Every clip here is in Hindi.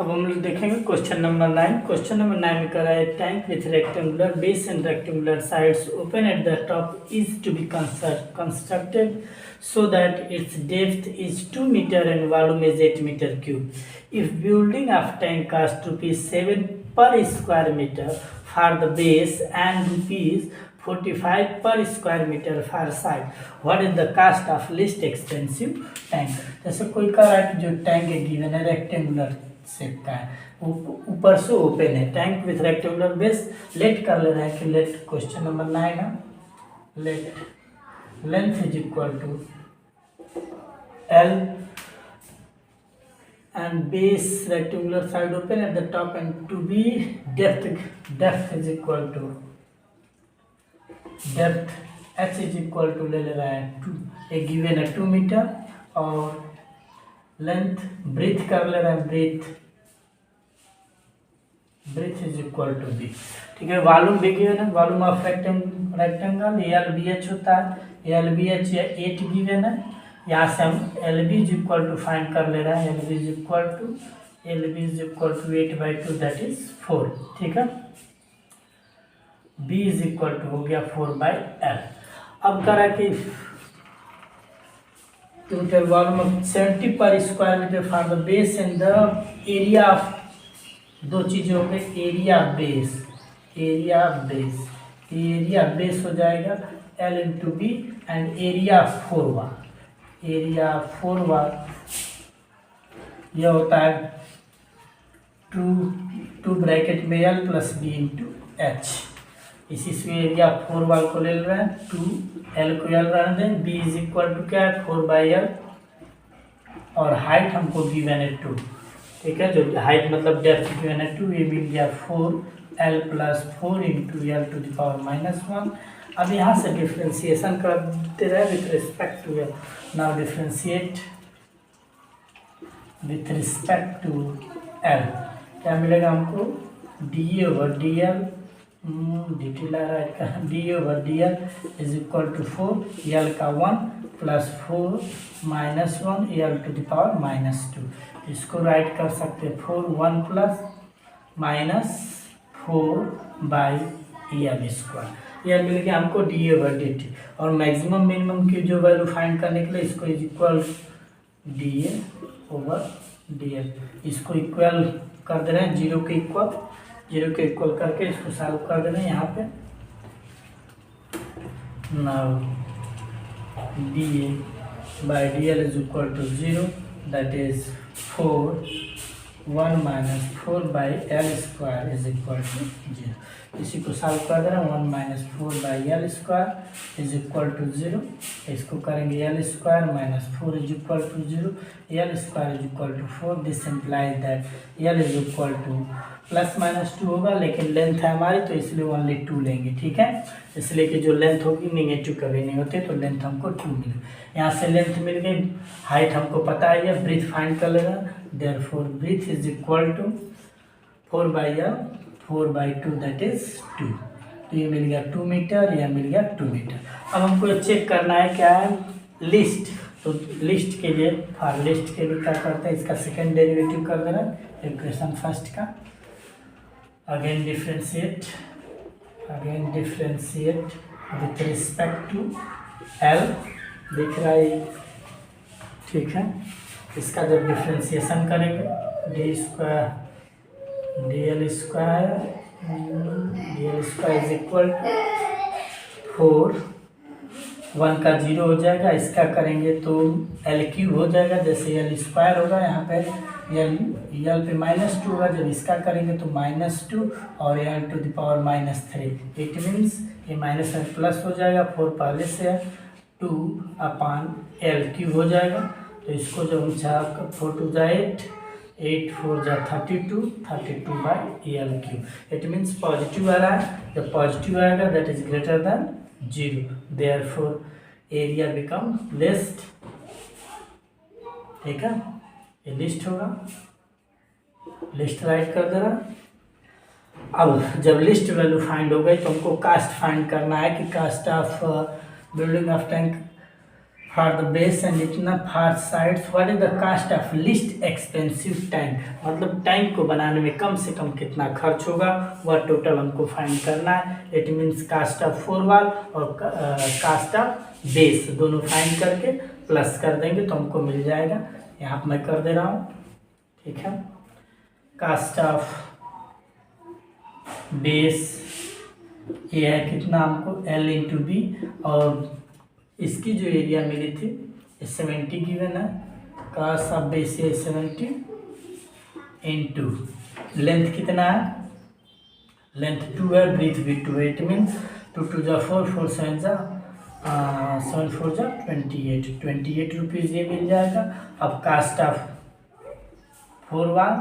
अब हम लोग देखेंगे क्वेश्चन नंबर 9। क्वेश्चन नंबर 9 में कह रहा है tank with rectangular base and rectangular sides open at the top is to be constructed so that its depth is 2 meter and volume is 8 meter cube. If building of tank cost rupees 7 per square meter for the base and rupees 45 per square meter for side, what is the cost of least expensive tank? जैसे कोई कह रहा है कि जो टैंक है गिवन है रेक्टेंगुलर शेप का है, ऊपर से ओपन है, tank with rectangular base. Let कर ले रहा है कि लेट क्वेश्चन नंबर 9 है, late length is equal to L and base rectangular side open at the top and to be depth is equal to depth h is equal to ले रहा है 2, एक गिवन है 2 मीटर और लेंथ ब्रीथ कर ले रहा है, breadth is equal to B. ठीक है, वॉल्यूम भी गिवन है, volume of rectangle L B H होता है, एल बी एच 8 गिवन है। यहाँ से हम L B is equal to find कर ले रहे हैं, L B is equal to 8/2 that is 4। ठीक है, बी इज इक्वल टू हो गया 4/L। अब करा कि टोटल वॉल्यूम ऑफ 70 पर square meter for the base and the area of, दो चीजें हो गई, एरिया बेस हो जाएगा L into B and area 4 wall, यह होता है 2 ब्रैकेट में L plus B into H. इसी से एरिया 4 वाल को ले रहे हैं, 2L को L रहने दें, बी इज इक्वल टू क्या है 4/L और हाइट हमको गिवन है 2। ठीक है, जो हाइट मतलब डेप्थ गिवन है 2, ये मिल गया 4L plus 4 into L to the power -1। अब यहाँ से डिफ्रेंसिएशन करते रहे with respect to L। Now differentiate with respect to L, क्या मिलेगा हमको dA/dL, dt ला रहा है, dA/dL is equal to 4 L का 1 plus 4 -1 L to the power -2। इसको राइट कर सकते हैं 4 1 प्लस -4/L²। यह मिल गया हमको dA/dt और मैक्सिमम मिनिमम की जो वैल्यू फाइंड करने के लिए इसको इज इक्वल dA/dL, इसको इक्वल कर दे रहे हैं 0 के इक्वल करके इसको सॉल्व कर दे रहे हैं यहाँ पे। Now dA/dL is equal to 0 that is 1 - 4/L² is equal to 0। इसी को सॉल्व कर दे रहे हैं, 1 - 4/L² इज इक्वल टू 0। इसको करेंगे L² - 4 is equal to 0, L² is equal to 4। This implies that L is equal to +-2 होगा, लेकिन लेंथ है हमारी तो इसलिए ओनली 2 लेंगे। ठीक है, इसलिए कि जो लेंथ होगी नेगेटिव कभी नहीं होते, तो लेंथ हमको 2 मिले। यहाँ से लेंथ मिल गई, हाइट हमको पता है, ब्रीथ फाइंड कर लेगा, therefore breadth is equal to 4/L 4/2 that is 2। तो ये मिल गया 2 मीटर, यह मिल गया 2 मीटर। अब हमको चेक करना है क्या है लिस्ट, तो लिस्ट के लिए फॉर लिस्ट के लिए क्या करते हैं, इसका सेकेंड डेरिवेटिव कर देना इक्वेशन फर्स्ट का। Again differentiate with respect to L, दिख रहा है, ठीक है। इसका जब डिफ्रेंशिएशन करेंगे dL² इज इक्वल 4, 1 का 0 हो जाएगा, इसका करेंगे तो L³ हो जाएगा, जैसे L² होगा यहाँ पे L पे -2 होगा, जब इसका करेंगे तो -2 और L to the power -3। It means ये -L प्लस हो जाएगा, 4 पहले से 2/L³ हो जाएगा। तो इसको जब हम 4 2 जा 8 4 जा 32/L³। इट मीन्स पॉजिटिव आ रहा है, जब पॉजिटिव आएगा that is greater than 0, therefore area become list. ठीक है, ये लिस्ट होगा, लिस्ट राइट कर दे रहा। अब जब लिस्ट वैल्यू फाइंड हो गई तो हमको कास्ट फाइंड करना है कि cost of building of tank for the base and इतना four sides what is the cost of least expensive tank, मतलब टैंक को बनाने में कम से कम कितना खर्च होगा वह टोटल हमको फाइंड करना है। It means caste of four वाल और कास्ट ऑफ बेस दोनों फाइंड करके प्लस कर देंगे तो हमको मिल जाएगा। यहाँ पर मैं कर दे रहा हूँ, ठीक है। कास्ट ऑफ बेस ये है कितना हमको L इंटू बी, और इसकी जो एरिया मिली थी 70 गिवन है। कास्ट ऑफ बेस ये 70 इंटू लेंथ कितना है, लेंथ 2 है, ब्रीथ भी 2 है। इट मीन्स 2 2 जा 4 4 7 जा 7 4 जा 28 रुपीज़ ये मिल जाएगा। अब कास्ट ऑफ फोर वाल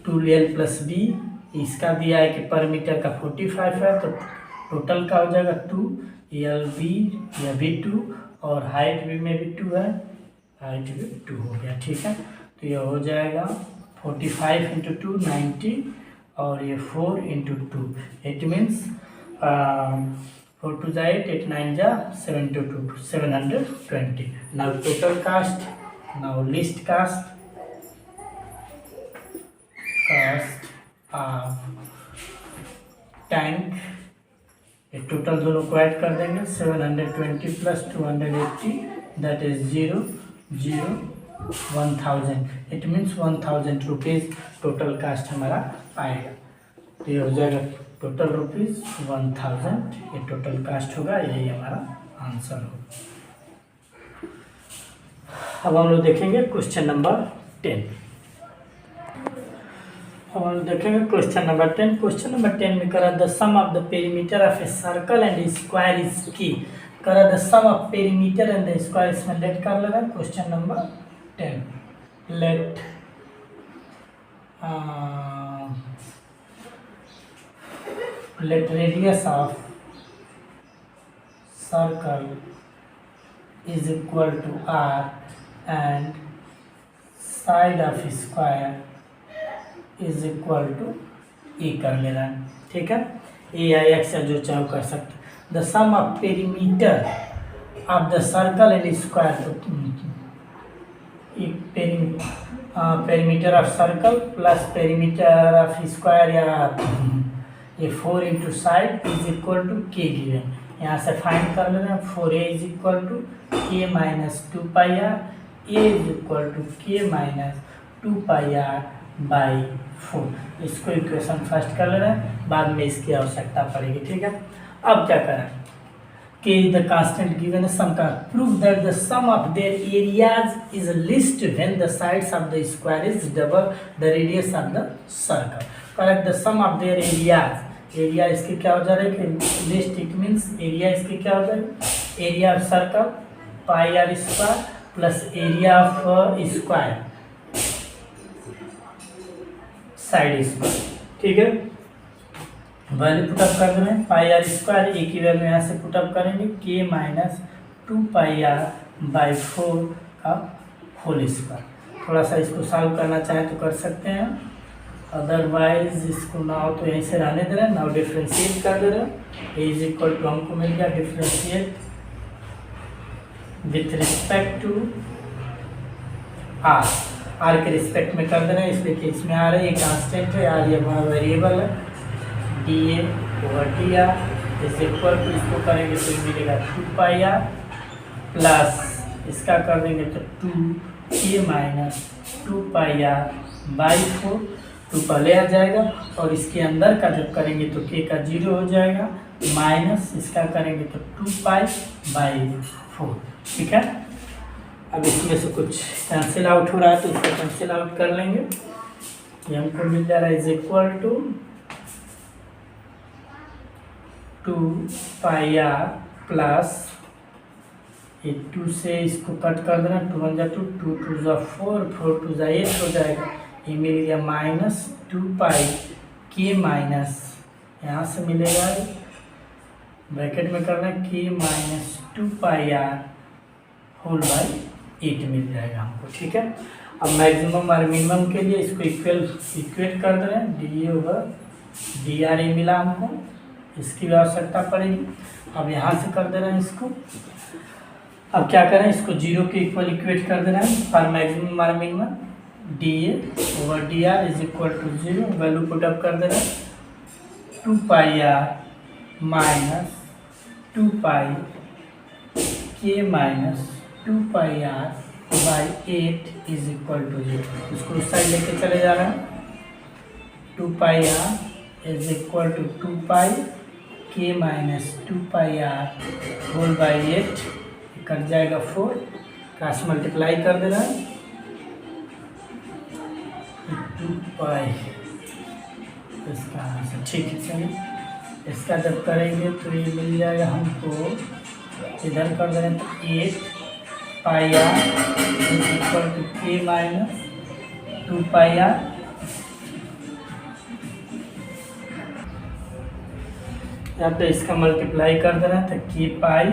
2L प्लस बी, इसका दिया है कि पर मीटर का 45 है, तो टोटल का हो जाएगा 2LB या भी 2, और हाइट भी में भी 2 है, हाइट भी 2 हो गया, ठीक है। तो ये हो जाएगा 45 इंटू 2 90, और ये 4 इंटू 2, इट मीन्स 4 2 जा 8 8 9 जा 72 720। Now total cost, now least cost tank, ये टोटल दोनों को ऐड कर देंगे 720 plus 280 that is 0 0 1000। It means 1000 rupees total cost हमारा आएगा। तो ये हो जाएगा टोटल रुपीज़ 1000, ये टोटल कास्ट होगा, यही हमारा आंसर होगा। अब हम लोग देखेंगे क्वेश्चन नंबर 10। अब हम देखेंगे क्वेश्चन नंबर 10। क्वेश्चन नंबर 10 में करा the sum of the perimeter of a circle and square is की, करा the sum of perimeter and the square, इसमें लेट कर लेना question number 10। Let radius of circle is equal to r and side of square is equal to a कर लेना है, ठीक है। ए या एक्स या जो चाहो कर सकते। The sum of perimeter of the circle and square, perimeter of circle plus perimeter of square या ये 4 into side is equal to k given. यहाँ से फाइंड कर लेना 4a is equal to k minus 2πr, a is equal to k minus 2πr by 4। इसको इक्वेशन फर्स्ट कर लेना है, बाद में इसकी आवश्यकता पड़ेगी, ठीक है। अब क्या करें, k is the constant given a sum का prove that the sum of their areas is least when the sides of the square is double the radius of the circle। correct the sum of their areas, area इसकी क्या हो जा रहा है कि लिस्ट, इट मीन्स एरिया इसकी क्या हो जाएगा, area of circle pi r square plus area of square side square, ठीक है। वैल्यू पुटअप कर रहे हैं पाई आर स्क्वायर, ए की वैल्यू यहाँ से पुटअप करेंगे के माइनस 2πr बाई 4 का होल स्क्वायर। थोड़ा सा इसको सॉल्व करना चाहें तो कर सकते हैं, अदरवाइज इसको ना हो तो यहीं से रहने दे रहे हैं। नाउ डिफ्रेंशिएट कर दे रहे हैं, ए इज इक्वल टू हमको मिल गया differentiate with respect to R के रिस्पेक्ट में कर दे रहे हैं, इसलिए कि इसमें आ रहा है ये कांस्टेंट है, आर ये हमारा वेरिएबल है, D A over D R is equal to, इसको करेंगे तो मिलेगा 2πr प्लस इसका कर देंगे तो 2k माइनस 2πr बाई 4, 2 पहले आ जाएगा और इसके अंदर का जब करेंगे तो k का 0 हो जाएगा, माइनस इसका करेंगे तो 2π बाई 4, ठीक है। अब इसमें से कुछ कैंसिल आउट हो रहा है तो इसको कैंसिल आउट कर लेंगे, ये हमको मिल जा रहा है is equal to 2πr plus ये 2 से इसको कट कर देना, 2 1 जा 2, 2 2 जा 4, 4 2 जा 8 हो जाएगा, ये मिल गया माइनस 2π के माइनस यहाँ से मिलेगा ब्रैकेट में करना के माइनस 2πr होल बाई 8 मिल जाएगा हमको, ठीक है। अब मैक्सिमम और मिनिमम के लिए इसको इक्वेट कर दे रहे हैं, d A over D r A मिला हमको, इसकी भी आवश्यकता पड़ेगी। अब यहाँ से कर दे रहे हैं इसको। अब क्या करें, इसको 0 के इक्वल इक्वेट कर दे रहे हैं। फॉर मैक्सिमम और minimum dA/dr is equal to 0, value put up कर दे रहे हैं 2πr minus 2π k minus 2πr by 8 is equal to 0। इसको उस साइड लेके चले जा रहे हैं। 2πr is equal to 2π k minus 2πr whole by 8, cut जाएगा 4, क्रॉस मल्टीप्लाई कर दे रहा है 2π, इसका आंसर ठीक है। चलिए इसका जब करेंगे तो ये मिल जाएगा हमको, इधर कर दे रहे हैं तो 8πr is equal to k minus 2πr, यहाँ पे इसका मल्टीप्लाई कर दे रहे हैं तो k pi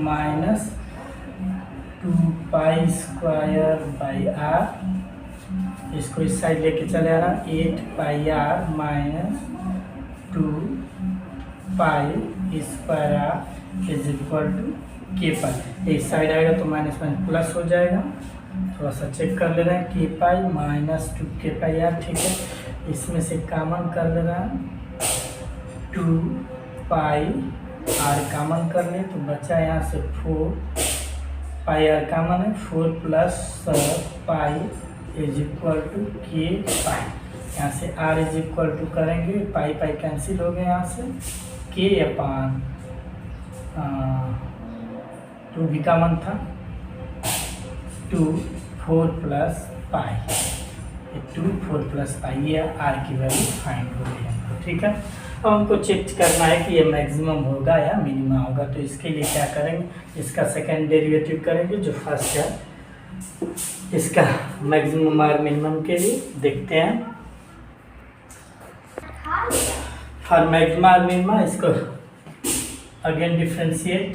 minus 2π square by r, इसको इस साइड लेके चले आ रहा 8πr minus 2π square r is equal to k pi. इस साइड आएगा तो माइनस माइनस प्लस हो जाएगा। थोड़ा सा चेक कर ले रहे हैं, k पाई माइनस 2k पाई r, ठीक है। इसमें से कॉमन कर ले रहा है 2π r कॉमन कर ले तो बचा यहाँ से 4π r कॉमन है, 4 plus π is equal to k pi. यहाँ से r इज इक्वल टू करेंगे, पाई पाई कैंसिल हो गए, यहाँ से k अपान 2 भी कॉमन था, 2 4 प्लस पाई, 2 4 प्लस पाई, ये r की वैल्यू फाइंड हो गई है, ठीक है। अब हमको चेक करना है कि ये मैक्सिमम होगा या मिनिमम होगा। तो इसके लिए क्या करेंगे, इसका सेकेंड डेरिवेटिव करेंगे, जो फर्स्ट है इसका मैक्सिमम और मिनिमम के लिए देखते हैं। फॉर मैक्सिमम और मिनिमम इसको अगेन डिफ्रेंशिएट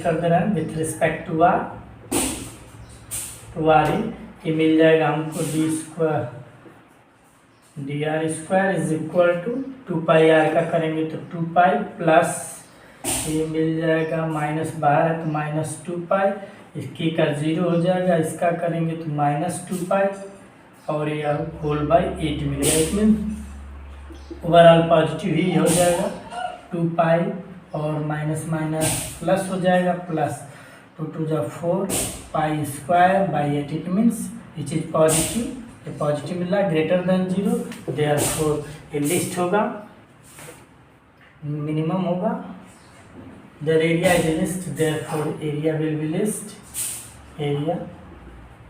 कर दे रहे हैं विथ रिस्पेक्ट टू r, ये मिल जाएगा हमको dr² is equal to 2πr का करेंगे तो 2π प्लस ये मिल जाएगा माइनस बाहर है तो माइनस 2π, इसकी का 0 हो जाएगा, इसका करेंगे तो माइनस 2π और ये होल बाई 8 मिलेगा। इसमें ओवरऑल पॉजिटिव ही हो जाएगा, 2π और माइनस माइनस प्लस हो जाएगा, plus 2 2 4 pi square by 8, it means which is positive, ये पॉजिटिव मिला ग्रेटर देन 0, देयरफॉर ये लिस्ट होगा, मिनिमम होगा। The area is list, therefore area will be list, area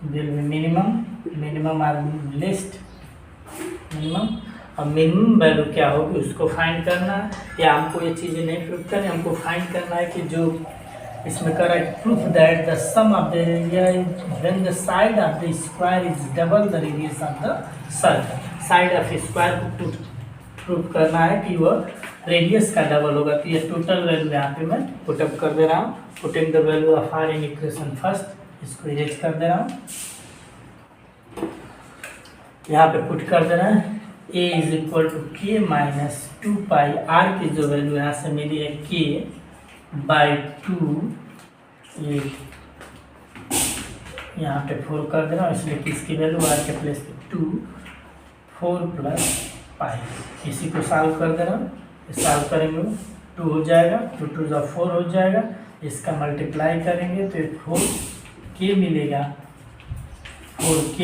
will be minimum or list, minimum। अब मिनिमम वैल्यू क्या होगी उसको फाइंड करना है, या हमको ये चीज़ें नहीं प्रूव करनी, हमको फाइंड करना है कि जो इसमें कर रहा है proof that the sum of the area when the side of the square is double the radius of the circle. Side of square को प्रूफ करना है कि वो रेडियस का डबल होगा। तो ये टोटल वैल्यू यहाँ पे मैं पुटअप कर दे रहा हूँ, putting the value of r in equation first, इसको इरेज कर दे रहा हूँ, यहाँ पे पुट कर दे रहा है a is equal to k minus 2π, r की जो वैल्यू यहाँ से मिली है k बाई 2, ये यहाँ पे 4 कर दे रहा हूँ, इसलिए कि इसकी वैल्यू r के प्लेस पे 2 4 प्लस पाई, इसी को सॉल्व कर दे रहा हूँ, सॉल्व करेंगे 2 हो जाएगा, 2 2 4 हो जाएगा, इसका मल्टीप्लाई करेंगे तो 4k मिलेगा, 4k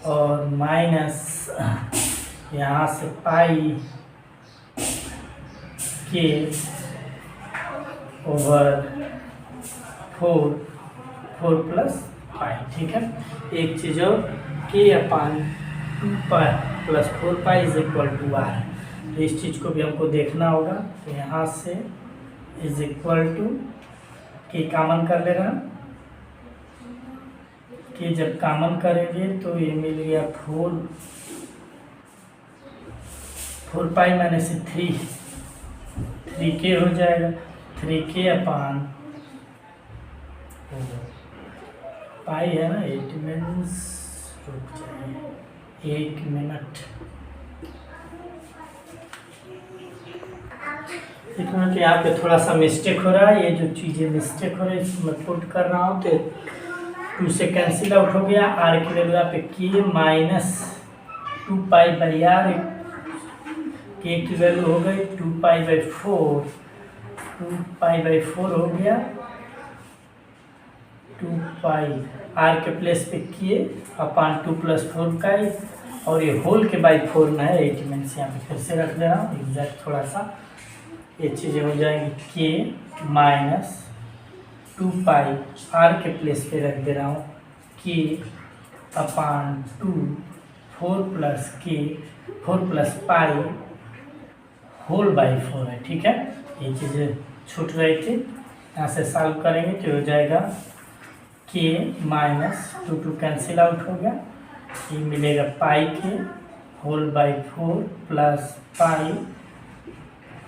और माइनस यहाँ से pi k over 4 plus pi, ठीक है। एक चीज़ और k upon 2π plus 4π is equal to r, तो इस चीज़ को भी हमको देखना होगा। तो यहाँ से इज इक्वल टू के कॉमन कर ले रहा, के जब कॉमन करेंगे तो ये मिल गया 4π माइनस 3k हो जाएगा, 3k अपान पाई है ना, 8 मीन्स, रुक जाइए 1 मिनट, एक मिनट, यहाँ पे थोड़ा सा मिस्टेक हो रहा है। ये जो चीज़ें मिस्टेक हो रही है इसको मैं पुट कर रहा हूँ, तो 2 से कैंसिल आउट हो गया। आर की वैल्यू यहाँ पे के माइनस 2π/r, के की वैल्यू हो गई 2π/4, 2π/4 हो गया। 2π आर के प्लेस पे किए अपान 2 + 4 और ये होल के बाई 4 ना है, 8 मीन्स यहाँ पे फिर से रख दे रहा हूँ एग्जैक्ट। थोड़ा सा ये चीज़ें हो जाएंगी, के माइनस 2π आर के प्लेस पे रख दे रहा हूँ, के अपान 2 4 + π होल बाई 4 है। ठीक है, ये चीज़ें छूट रही थी। यहाँ से सॉल्व करेंगे तो हो जाएगा के माइनस 2 कैंसिल आउट हो गया, ये मिलेगा pi k whole by 4 plus pi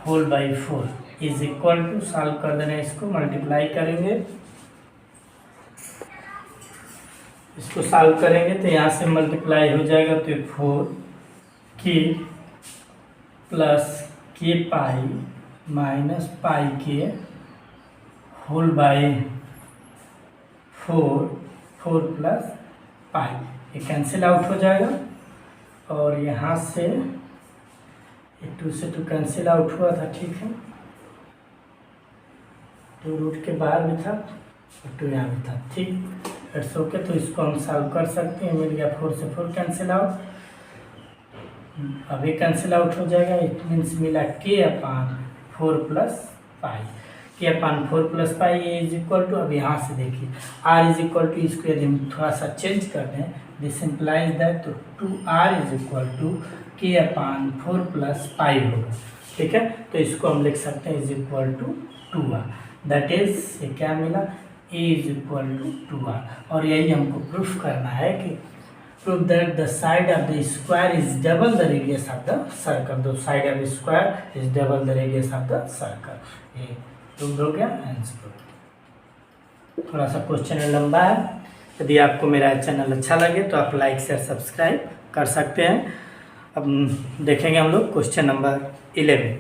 whole by 4 is equal to, solve कर देना, इसको मल्टीप्लाई करेंगे, इसको सॉल्व करेंगे तो यहाँ से मल्टीप्लाई हो जाएगा तो 4 के प्लस के pi minus pi k whole by 4 plus पाई, ये कैंसिल आउट हो जाएगा। और यहाँ से 2 से 2 कैंसिल आउट हुआ था, ठीक है, 2 रूट के बाहर भी था और 2 यहाँ भी था, ठीक। इट्स ओके, तो इसको हम सॉल्व कर सकते हैं। मिल गया 4 से 4 कैंसिल आउट, अभी कैंसिल आउट हो जाएगा। इट मीन्स मिला के upon 4 plus pi, k upon 4 plus pi is equal to, अब यहाँ से देखिए आर इज इक्वल टू, इसको यदि हम थोड़ा सा चेंज कर दें, दिस इम्प्लाइज दैट, तो 2r इज इक्वल टू के अपान 4 प्लस पाई होगा। ठीक है, तो इसको हम लिख सकते हैं is equal to 2r, that is, ये क्या मिला, ए इज इक्वल टू 2r। और यही हमको प्रूफ करना है कि proof that the side of the square is double the radius of the circle, the side of the square is double the radius of the circle. ये प्रूफ हो गया, आंसर। थोड़ा सा क्वेश्चन लंबा है, यदि आपको मेरा चैनल अच्छा लगे तो आप लाइक शेयर सब्सक्राइब कर सकते हैं। अब देखेंगे हम लोग क्वेश्चन नंबर 11।